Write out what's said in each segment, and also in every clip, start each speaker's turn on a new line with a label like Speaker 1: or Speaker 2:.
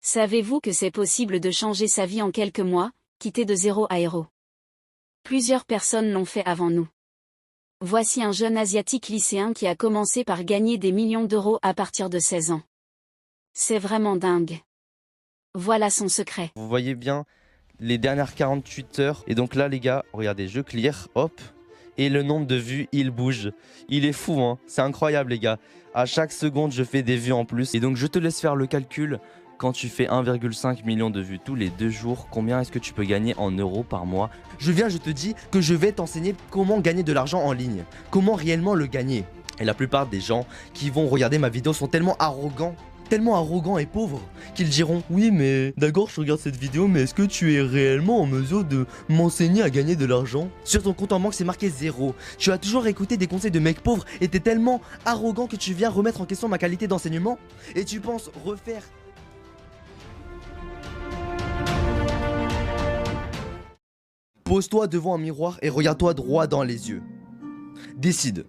Speaker 1: Savez-vous que c'est possible de changer sa vie en quelques mois, quitter de zéro à héros? Plusieurs personnes l'ont fait avant nous. Voici un jeune asiatique lycéen qui a commencé par gagner des millions d'euros à partir de 16 ans. C'est vraiment dingue. Voilà son secret.
Speaker 2: Vous voyez bien les dernières 48 heures. Et donc là les gars, regardez, je clear, hop. Et le nombre de vues, il bouge. Il est fou, hein. C'est incroyable les gars. À chaque seconde, je fais des vues en plus. Et donc je te laisse faire le calcul. Quand tu fais 1,5 million de vues tous les 2 jours, combien est-ce que tu peux gagner en euros par mois? Je te dis que je vais t'enseigner comment gagner de l'argent en ligne. Comment réellement le gagner. Et la plupart des gens qui vont regarder ma vidéo sont tellement arrogants et pauvres qu'ils diront: oui mais d'accord, je regarde cette vidéo, mais est-ce que tu es réellement en mesure de m'enseigner à gagner de l'argent? Sur ton compte en banque c'est marqué 0. Tu as toujours écouté des conseils de mecs pauvres et t'es tellement arrogant que tu viens remettre en question ma qualité d'enseignement et tu penses refaire. Pose-toi devant un miroir et regarde-toi droit dans les yeux. Décide.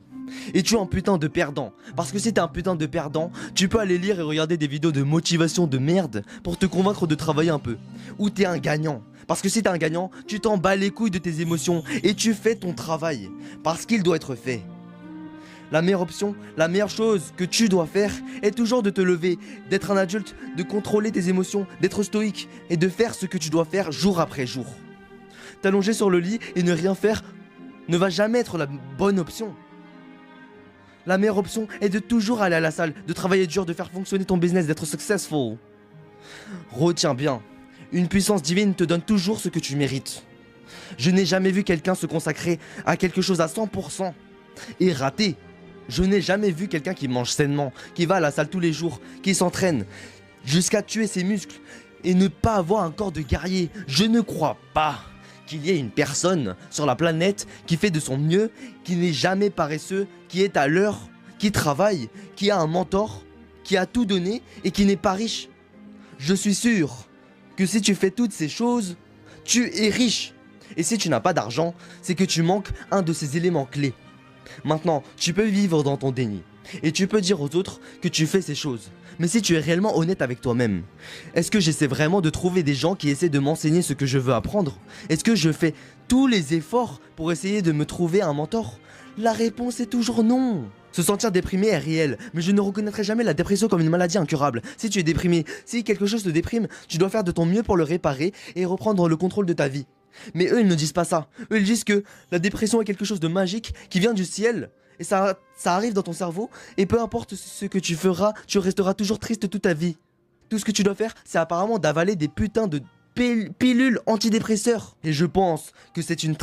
Speaker 2: Es-tu un putain de perdant? Parce que si t'es un putain de perdant, tu peux aller lire et regarder des vidéos de motivation de merde pour te convaincre de travailler un peu. Ou t'es un gagnant. Parce que si t'es un gagnant, tu t'en bats les couilles de tes émotions et tu fais ton travail. Parce qu'il doit être fait. La meilleure option, la meilleure chose que tu dois faire est toujours de te lever, d'être un adulte, de contrôler tes émotions, d'être stoïque et de faire ce que tu dois faire jour après jour. T'allonger sur le lit et ne rien faire ne va jamais être la bonne option. La meilleure option est de toujours aller à la salle, de travailler dur, de faire fonctionner ton business, d'être successful. Retiens bien, une puissance divine te donne toujours ce que tu mérites. Je n'ai jamais vu quelqu'un se consacrer à quelque chose à 100% et rater. Je n'ai jamais vu quelqu'un qui mange sainement, qui va à la salle tous les jours, qui s'entraîne jusqu'à tuer ses muscles et ne pas avoir un corps de guerrier. Je ne crois pas qu'il y ait une personne sur la planète qui fait de son mieux, qui n'est jamais paresseux, qui est à l'heure, qui travaille, qui a un mentor, qui a tout donné et qui n'est pas riche. Je suis sûr que si tu fais toutes ces choses, tu es riche. Et si tu n'as pas d'argent, c'est que tu manques un de ces éléments clés. Maintenant, tu peux vivre dans ton déni. Et tu peux dire aux autres que tu fais ces choses. Mais si tu es réellement honnête avec toi-même, est-ce que j'essaie vraiment de trouver des gens qui essaient de m'enseigner ce que je veux apprendre? Est-ce que je fais tous les efforts pour essayer de me trouver un mentor? La réponse est toujours non. Se sentir déprimé est réel, mais je ne reconnaîtrai jamais la dépression comme une maladie incurable. Si tu es déprimé, si quelque chose te déprime, tu dois faire de ton mieux pour le réparer et reprendre le contrôle de ta vie. Mais eux, ils ne disent pas ça. Eux, ils disent que la dépression est quelque chose de magique qui vient du ciel. Et ça arrive dans ton cerveau, et peu importe ce que tu feras, tu resteras toujours triste toute ta vie. Tout ce que tu dois faire, c'est apparemment d'avaler des putains de pilules antidépresseurs. Et je pense que c'est une